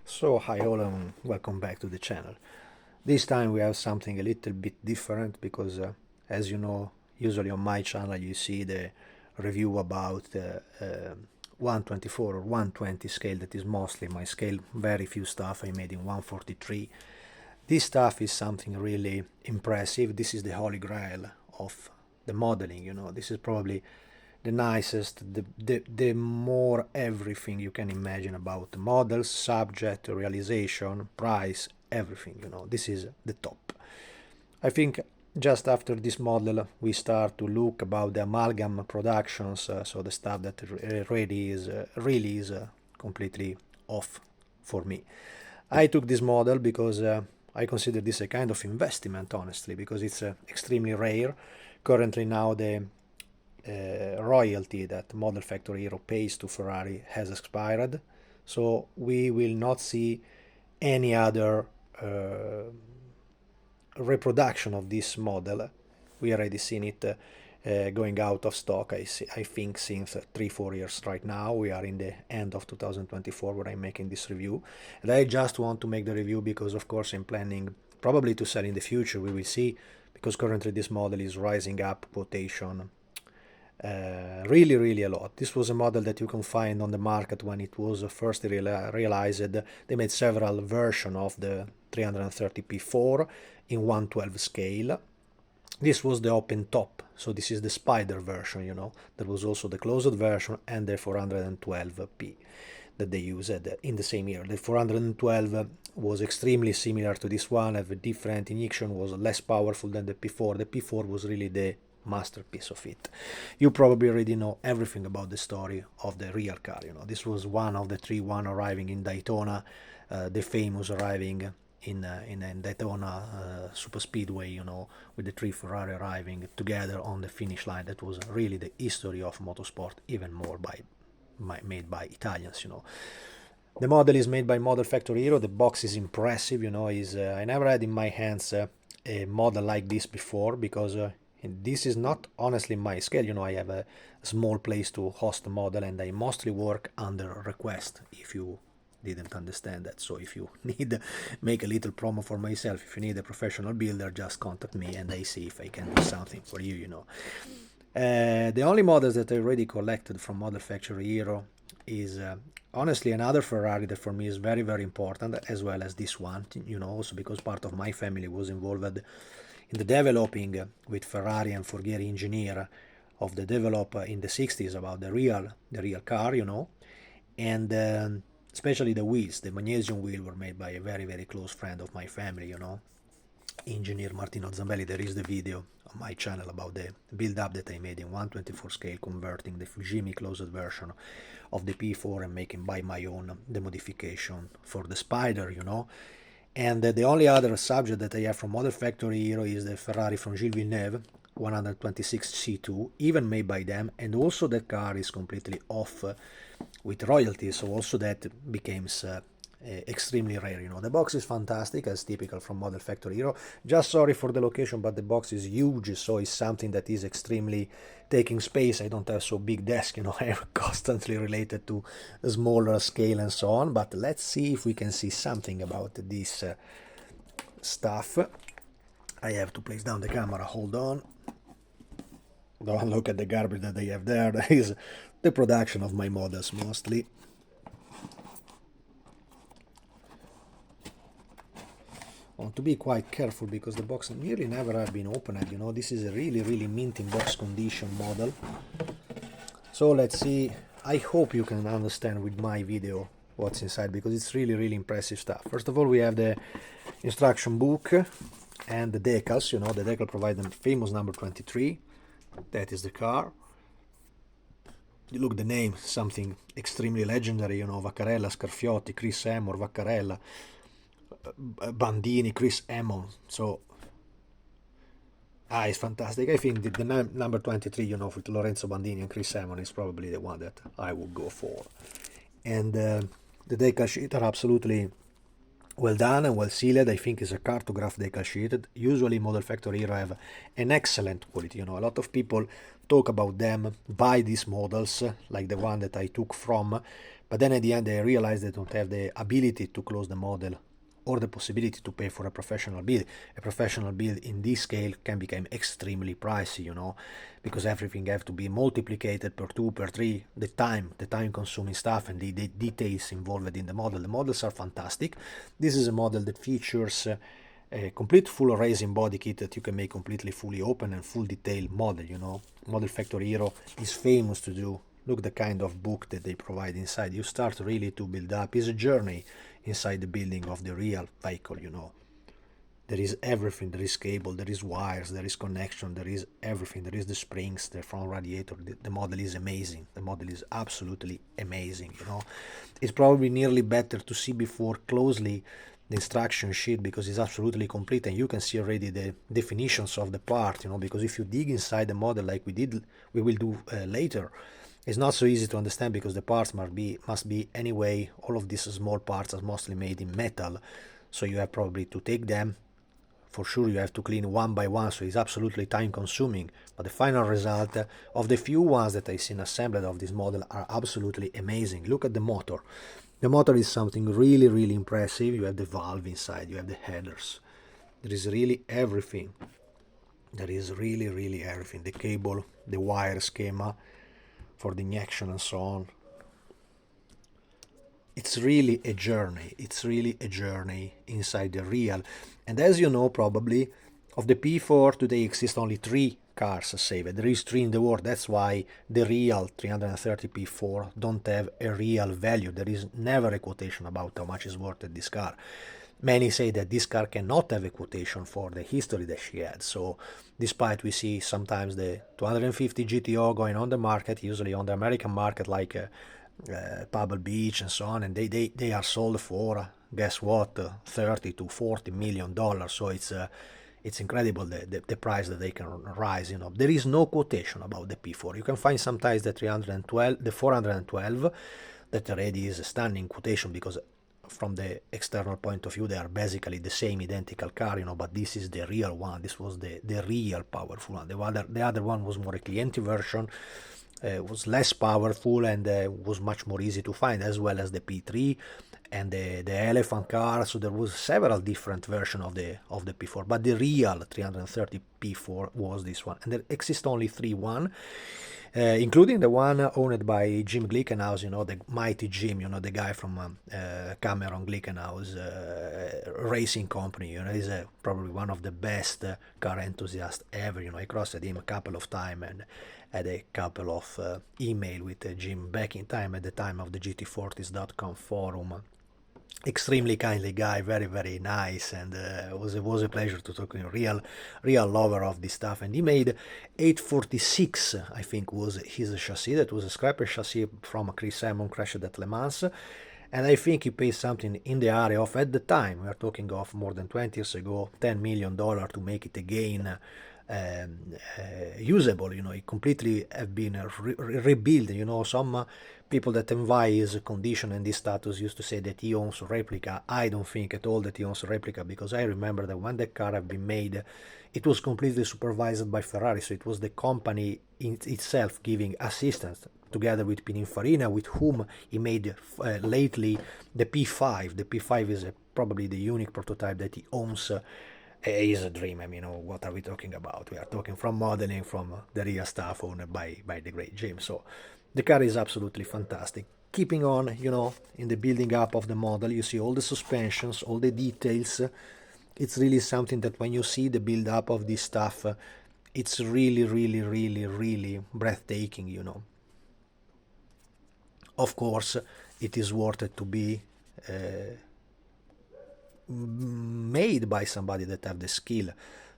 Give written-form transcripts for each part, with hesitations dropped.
So hi all and welcome back to the channel. This time we have something a little bit different because as you know, usually on my channel you see the review about 124 or 120 scale. That is mostly my scale. Very few stuff I made in 143. This stuff is something really impressive. This is the holy grail of the modeling, you know. This is probably the nicest, the more everything you can imagine about models, subject, realization, price, everything, you know. This is the top. I think just after this model we start to look about the amalgam productions, so the stuff that really is completely off for me. I took this model because I consider this a kind of investment, honestly, because it's extremely rare. Currently now the royalty that Model Factory Hero pays to Ferrari has expired, so we will not see any other reproduction of this model. We already seen it going out of stock, I think, since 3-4 years right now. We are in the end of 2024 where I'm making this review. And I just want to make the review because, of course, I'm planning probably to sell in the future. We will see, because currently this model is rising up quotation really a lot. This was a model that you can find on the market when it was first realized. They made several versions of the 330p4 in 112 scale. This was the open top, so this is the spider version, you know. There was also the closed version and the 412p that they used in the same year. The 412 was extremely similar to this one, have a different injection, was less powerful than the P4. The P4 was really the masterpiece of it. You probably already know everything about the story of the real car, you know. This was one of the one arriving in Daytona, the famous arriving in Daytona Super Speedway, you know, with the 3 Ferrari arriving together on the finish line. That was really the history of motorsport, even more made by Italians, you know. The model is made by Model Factory Hero. The box is impressive, you know. I never had in my hands a model like this before, because this is not honestly my scale, you know. I have a small place to host a model and I mostly work under request, if you didn't understand that. So if you need make a little promo for myself, if you need a professional builder, just contact me and I see if I can do something for you, you know. The only models that I already collected from Model Factory Hero is honestly another Ferrari that for me is very important, as well as this one, you know, also because part of my family was involved in the developing with Ferrari and Forghieri engineer of the developer in the 60s about the real car, you know. And especially the wheels, the magnesium wheel were made by a very close friend of my family, you know, engineer Martino Zambelli. There is the video on my channel about the build-up that I made in 124 scale, converting the Fujimi closed version of the P4 and making by my own the modification for the Spider, you know. And the only other subject that I have from Model Factory Hero is the Ferrari from Gilles Villeneuve 126 C2, even made by them, and also that car is completely off with royalties, so also that becomes extremely rare, you know. The box is fantastic, as typical from Model Factory Hero. Just sorry for the location, but the box is huge, so it's something that is extremely taking space. I don't have so big desk, you know. I'm constantly related to a smaller scale and so on. But let's see if we can see something about this stuff. I have to place down the camera, hold on. Don't look at the garbage that they have there. That is the production of my models mostly. I want to be quite careful because the box nearly never have been opened, you know. This is a really mint in box condition model. So let's see. I hope you can understand with my video what's inside, because it's really impressive stuff. First of all, we have the instruction book and the decals, you know. The decal provide the famous number 23. That is the car. You look the name, something extremely legendary, you know. Vaccarella, Scarfiotti, Chris Amor, Vaccarella, Bandini, Chris Amon. So it's fantastic. I think the number 23, you know, with Lorenzo Bandini and Chris Amon is probably the one that I would go for. And the decal sheet are absolutely well done and well sealed. I think it's a cartograph decal sheet. Usually Model Factory Hero have an excellent quality, you know. A lot of people talk about them, buy these models like the one that I took from, But then at the end, they realize they don't have the ability to close the model or the possibility to pay for a professional build. A professional build in this scale can become extremely pricey, because everything have to be multiplied per 2, per 3, the time consuming stuff and the details involved in the model. The models are fantastic. This is a model that features a complete full racing body kit that you can make completely fully open and full detail model. Model Factory Hero is famous to do. Look the kind of book that they provide inside. You start really to build up. It's a journey inside the building of the real vehicle. There is everything. There is cable, there is wires, there is connection, there is everything. There is the springs, the front radiator. The model is amazing. The model is absolutely amazing. It's probably nearly better to see before closely the instruction sheet, because it's absolutely complete and you can see already the definitions of the part, because if you dig inside the model like we will do later, it's not so easy to understand, because the parts must be anyway, all of these small parts are mostly made in metal, so you have probably to take them. For sure you have to clean one by one, so it's absolutely time consuming, but the final result of the few ones that I've seen assembled of this model are absolutely amazing. Look at the motor. The motor is something really, really impressive. You have the valve inside, you have the headers. There is really everything. There is really, really everything. The cable, the wire schema for the injection and so on. It's really a journey. It's really a journey inside the real. And as you know, probably, of the P4 today exist only 3 cars saved. There is 3 in the world. That's why the real 330 P4 don't have a real value. There is never a quotation about how much is worth this car. Many say that this car cannot have a quotation for the history that she had. So despite we see sometimes the 250 GTO going on the market, usually on the American market, like Pebble Beach and so on, and they are sold for, guess what, 30 to 40 million dollars. So it's incredible the price that they can rise. There is no quotation about the P4. You can find sometimes the 312, the 412, that already is a stunning quotation, because from the external point of view they are basically the same identical car, but this is the real one. This was the real powerful one. The other one was more a Clienti version. Was less powerful and was much more easy to find, as well as the P3 and the elephant car. So there was several different versions of the P4, but the real 330 P4 was this one, and there exist only 3 including the one owned by Jim Glickenhaus, the mighty Jim, the guy from Cameron Glickenhaus racing company. He's probably one of the best car enthusiasts ever. I crossed him a couple of times and had a couple of email with Jim back in time, at the time of the GT40s.com forum. Extremely kindly guy, very, very nice, and it was a pleasure to talk to him. Real lover of this stuff. And he made 846, I think, was his chassis. That was a scrapper chassis from Chris Simon, crashed at Le Mans. And I think he paid something in the area of, at the time, we are talking of more than 20 years ago, $10 million to make it again usable. It completely have been rebuilt. Some people that envy his condition and his status used to say that he owns a replica. I don't think at all that he owns a replica, because I remember that when the car had been made, it was completely supervised by Ferrari, so it was the company itself giving assistance, together with Pininfarina, with whom he made lately the P5. The P5 is probably the unique prototype that he owns. Is a dream. What are we talking about? We are talking from modeling, from the real stuff owned by the great Jim. So the car is absolutely fantastic. Keeping on, in the building up of the model, you see all the suspensions, all the details. It's really something that when you see the build up of this stuff, it's really, really, really, really breathtaking. Of course, it is worth it to be made by somebody that have the skill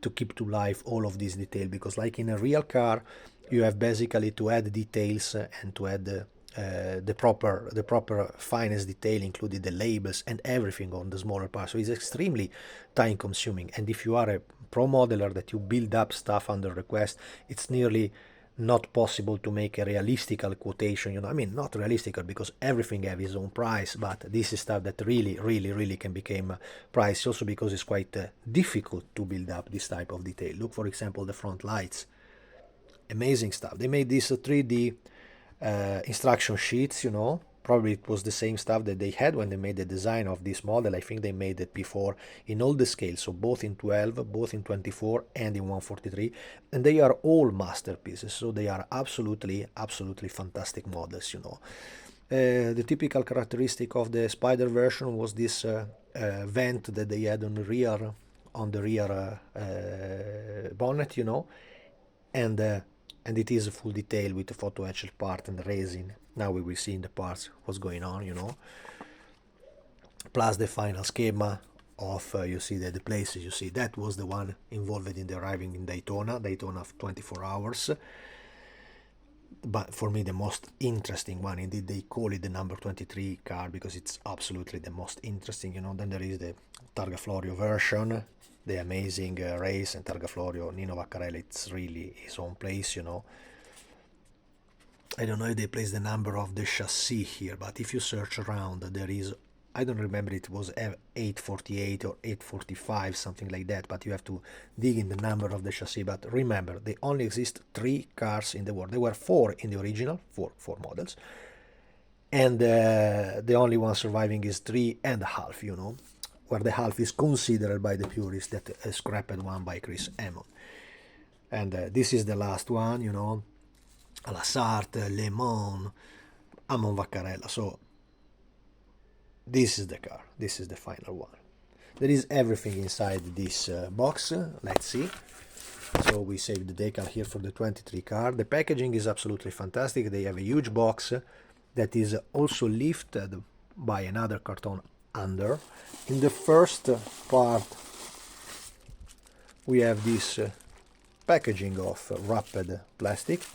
to keep to life all of these details, because like in a real car you have basically to add details and to add the proper finest detail, including the labels and everything on the smaller parts. So it's extremely time consuming, and if you are a pro modeler that you build up stuff under request, it's nearly not possible to make a realistical quotation. Not realistical, because everything has its own price, but this is stuff that really, really, really can become pricey, also because it's quite difficult to build up this type of detail. Look, for example, the front lights. Amazing stuff. They made these 3D instruction sheets, probably it was the same stuff that they had when they made the design of this model. I think they made it before in all the scales, so both in 12, both in 24 and in 143, and they are all masterpieces, so they are absolutely fantastic models, you know. The typical characteristic of the Spider version was this vent that they had on the rear bonnet, you know, and it is a full detail with the photo etched part and the resin. Now we will see in the parts what's going on, you know. Plus the final schema of you see that the places, you see that was the one involved in the arriving in Daytona of 24 hours. But for me the most interesting one, indeed they call it the number 23 car because it's absolutely the most interesting, you know. Then there is the Targa Florio version, the amazing race, and Targa Florio, Nino Vaccarelli, it's really his own place, you know. I don't know if they place the number of the chassis here, but if you search around, there is, I don't remember, it was 848 or 845, something like that, but you have to dig in the number of the chassis. But remember, they only exist 3 cars in the world. There were 4 in the original, four models, and the only one surviving is 3.5, you know, where the half is considered by the purists that a scrapped one by Chris Amon. And this is the last one, you know, La Sarthe, Le Mans, Amon Vaccarella. So this is the car, this is the final one. There is everything inside this box. Let's see. So we saved the decal here for the 23 car. The packaging is absolutely fantastic. They have a huge box that is also lifted by another carton under. In the first part we have this packaging of wrapped plastic,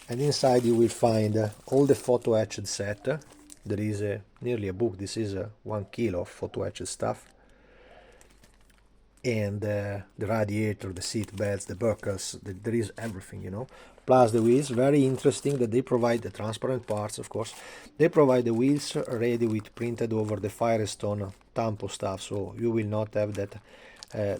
and inside you will find all the photo etched set. There is nearly a book. This is 1 kilo of photo etched stuff, and the radiator, the seat belts, the buckles, there is everything, you know. Plus the wheels, very interesting that they provide the transparent parts, of course. They provide the wheels ready with printed over the Firestone Tampo stuff, so you will not have that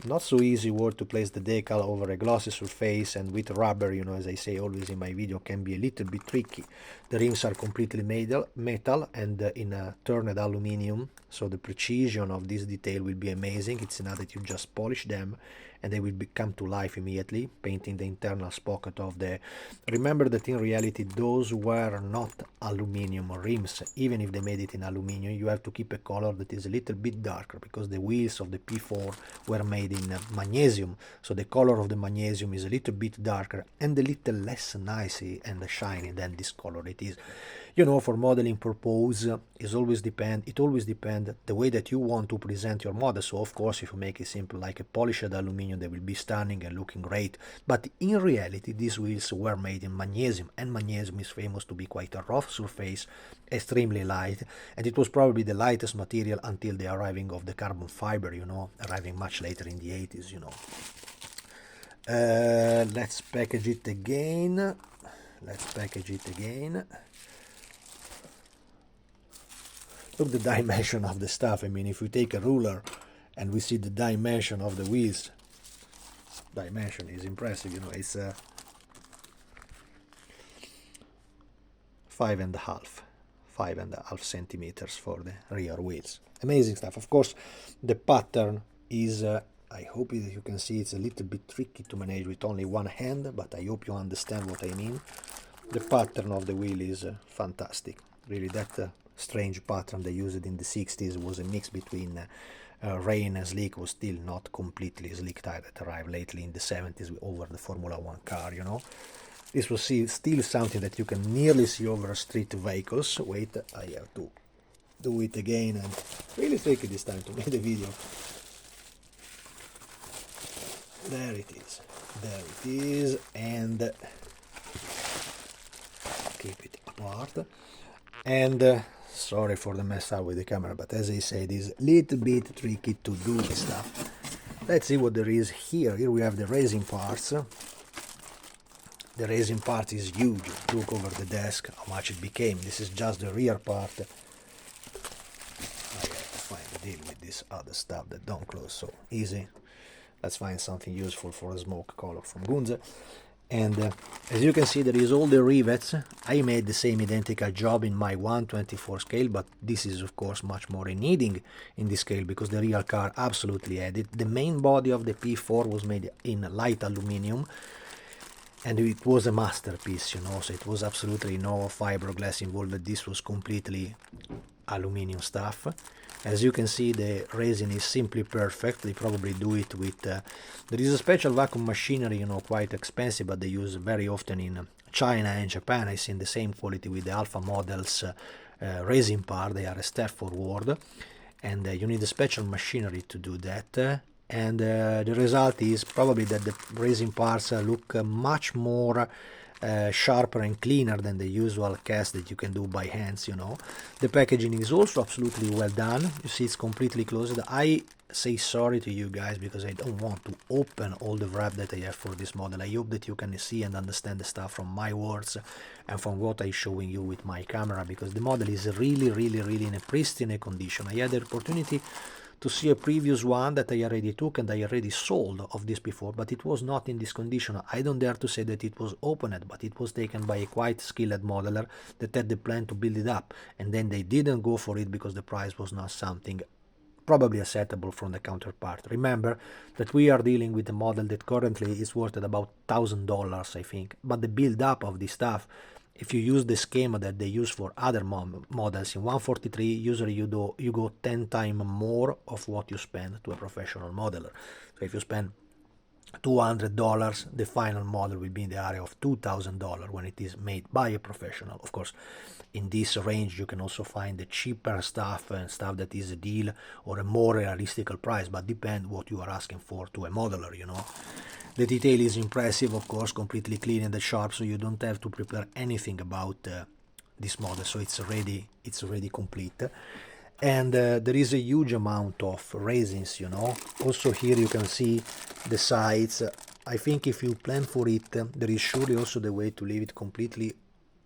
not so easy work to place the decal over a glossy surface, and with rubber, you know, as I say always in my video, can be a little bit tricky. The rims are completely metal and in a turned aluminium, so the precision of this detail will be amazing. It's not that you just polish them and they will come to life immediately, painting the internal sprocket of the... Remember that in reality those were not aluminium rims. Even if they made it in aluminium, you have to keep a color that is a little bit darker, because the wheels of the P4 were made in magnesium, so the color of the magnesium is a little bit darker and a little less nice and shiny than this color it is. You know, for modeling purpose, it always depends the way that you want to present your model. So of course, if you make it simple like a polished aluminium, they will be stunning and looking great. But in reality, these wheels were made in magnesium, and magnesium is famous to be quite a rough surface, extremely light, and it was probably the lightest material until the arriving of the carbon fiber, you know, arriving much later in the 80s, you know. Let's package it again. Look the dimension of the stuff. I mean, if we take a ruler and we see the dimension of the wheels, dimension is impressive, you know. It's 5.5 centimeters for the rear wheels. Amazing stuff. Of course, the pattern is I hope that you can see it's a little bit tricky to manage with only one hand, but I hope you understand what I mean. The pattern of the wheel is fantastic. Really, that strange pattern they used in the 60s was a mix between rain and slick. Was still not completely slick tire that arrived lately in the 70s over the Formula 1 car, you know. This was still something that you can nearly see over street vehicles. Wait, I have to do it again, and really tricky this time to make the video. There it is, and keep it apart. And sorry for the mess up with the camera, but as I said, it's a little bit tricky to do this stuff. Let's see what there is here. Here we have the racing parts. The racing part is huge. Look over the desk how much it became. This is just the rear part. I have to find a deal with this other stuff that don't close so easy. Let's find something useful for a smoke color from Gunze. And as you can see, there is all the rivets. I made the same identical job in my 1/24 scale, but this is of course much more needing in this scale because the real car absolutely had it. The main body of the P4 was made in light aluminum, and it was a masterpiece, you know, so it was absolutely no fiberglass involved. This was completely aluminum stuff. As you can see, the resin is simply perfect. They probably do it with there is a special vacuum machinery, you know, quite expensive, but they use very often in China and Japan. I seen the same quality with the Alpha models resin part. They are a step forward, and you need a special machinery to do that. And the result is probably that the resin parts look much more sharper and cleaner than the usual cast that you can do by hands, you know. The packaging is also absolutely well done. You see, it's completely closed. I say sorry to you guys because I don't want to open all the wrap that I have for this model. I hope that you can see and understand the stuff from my words and from what I'm showing you with my camera, because the model is really in a pristine condition. I had the opportunity to see a previous one that I already took and I already sold of this before, but it was not in this condition. I don't dare to say that it was opened, but it was taken by a quite skilled modeler that had the plan to build it up, and then they didn't go for it because the price was not something probably acceptable from the counterpart. Remember that we are dealing with a model that currently is worth at about $1,000, I think, but the build up of this stuff, if you use the schema that they use for other models in 143, usually you go 10 times more of what you spend to a professional modeler. So if you spend $200, the final model will be in the area of $2,000 when it is made by a professional. Of course, in this range you can also find the cheaper stuff and stuff that is a deal or a more realistic price, but depend what you are asking for to a modeler, you know. The detail is impressive, of course, completely clean and sharp, so you don't have to prepare anything about this model, so it's already complete. And there is a huge amount of resins, you know. Also here you can see the sides. I think if you plan for it, there is surely also the way to leave it completely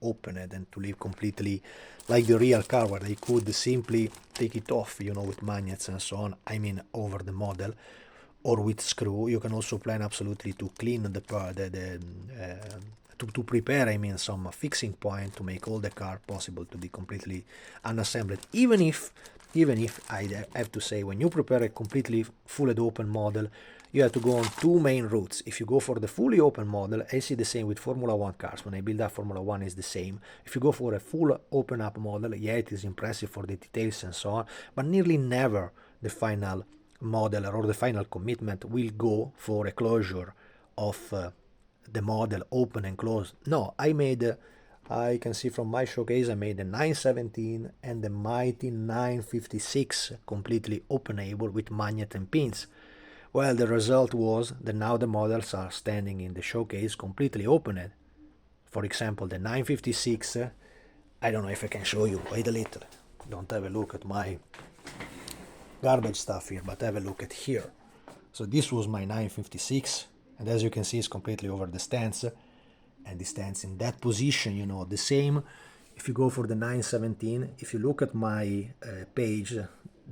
opened and to leave completely like the real car, where they could simply take it off, you know, with magnets and so on, I mean over the model, or with screw. You can also plan absolutely to clean to prepare, I mean, some fixing point to make all the car possible to be completely unassembled. Even if I have to say, when you prepare a completely fully open model, you have to go on two main routes. If you go for the fully open model, I see the same with Formula 1 cars. When I build up Formula 1 is the same. If you go for a full open up model, yeah, it is impressive for the details and so on, but nearly never the final model or the final commitment will go for a closure of the model open and closed. No, I can see from my showcase I made a 917 and the mighty 956 completely openable with magnet and pins. Well, the result was that now the models are standing in the showcase completely opened. For example, the 956, I don't know if I can show you, wait a little, don't have a look at my garbage stuff here, but have a look at here. So this was my 956, and as you can see, it's completely over the stance, and the stance in that position, you know, the same. If you go for the 917, if you look at my page,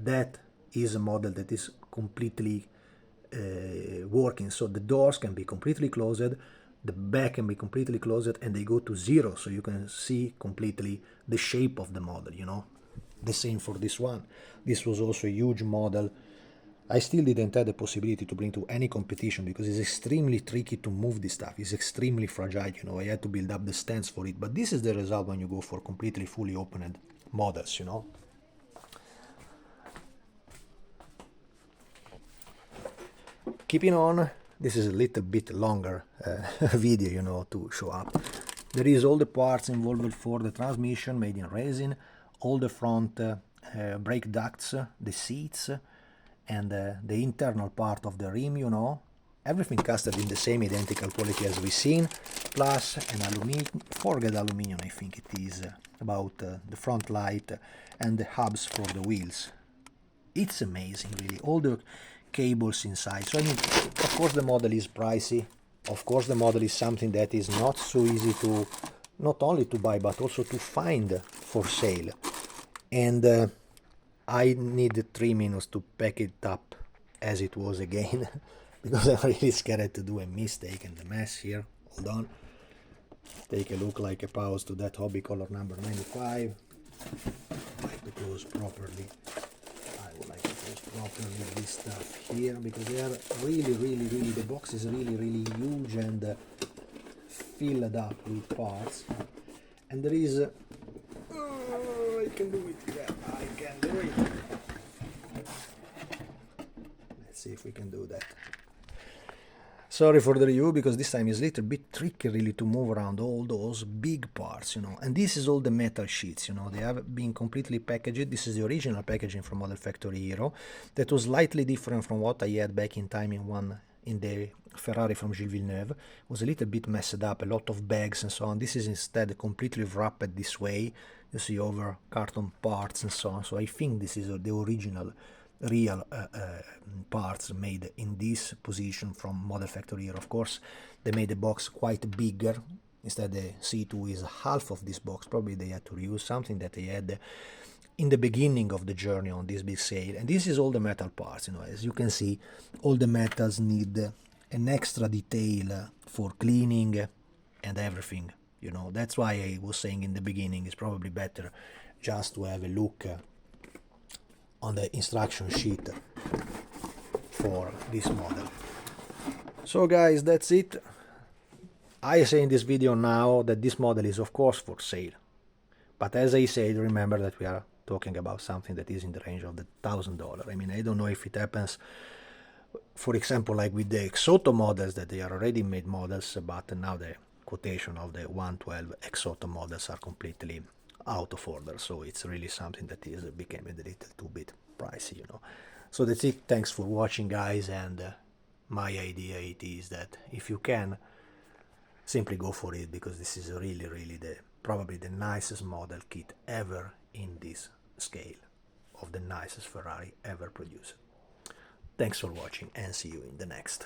that is a model that is completely working. So the doors can be completely closed, the back can be completely closed, and they go to zero, so you can see completely the shape of the model, you know. The same for this one. This was also a huge model. I still didn't have the possibility to bring to any competition because it's extremely tricky to move this stuff. It's extremely fragile, you know. I had to build up the stands for it, but this is the result when you go for completely fully opened models, you know. Keeping on, this is a little bit longer video, you know, to show up. There is all the parts involved for the transmission made in resin, all the front brake ducts, the seats, and the internal part of the rim, you know. Everything casted in the same identical quality as we've seen, plus an aluminum, I think it is, about the front light and the hubs for the wheels. It's amazing, really, all the cables inside. So I mean, of course the model is pricey, of course the model is something that is not so easy to, not only to buy, but also to find for sale. And I need 3 minutes to pack it up as it was again, because I'm really scared to do a mistake and a mess here. Hold on. Take a look like a pause to that hobby color number 95. I like to close properly. I would like to close properly this stuff here because they are really, the box is really huge and filled up with parts. And there is I can do it. Yeah, I can do it. Let's see if we can do that. Sorry for the review, because this time is a little bit tricky really to move around all those big parts, you know. And this is all the metal sheets, you know. They have been completely packaged. This is the original packaging from Model Factory Hero. That was slightly different from what I had back in time in the Ferrari from Gilles Villeneuve. It was a little bit messed up, a lot of bags and so on. This is instead completely wrapped this way. You see over carton parts and so on. So I think this is the original real parts made in this position from Model Factory Hero. Of course, they made the box quite bigger. Instead, the C2 is half of this box. Probably they had to reuse something that they had in the beginning of the journey on this big scale. And this is all the metal parts. You know, as you can see, all the metals need an extra detail for cleaning and everything. You know, that's why I was saying in the beginning it's probably better just to have a look on the instruction sheet for this model. So guys, that's it. I say in this video now that this model is of course for sale, but as I said, remember that we are talking about something that is in the range of the $1,000. I mean, I don't know if it happens, for example, like with the Exoto models, that they are already made models, but now the quotation of the 112 Exoto models are completely out of order, so it's really something that is became a little too bit pricey, you know. So that's it. Thanks for watching, guys, and my idea it is that if you can, simply go for it, because this is really probably the nicest model kit ever in this scale of the nicest Ferrari ever produced. Thanks for watching and see you in the next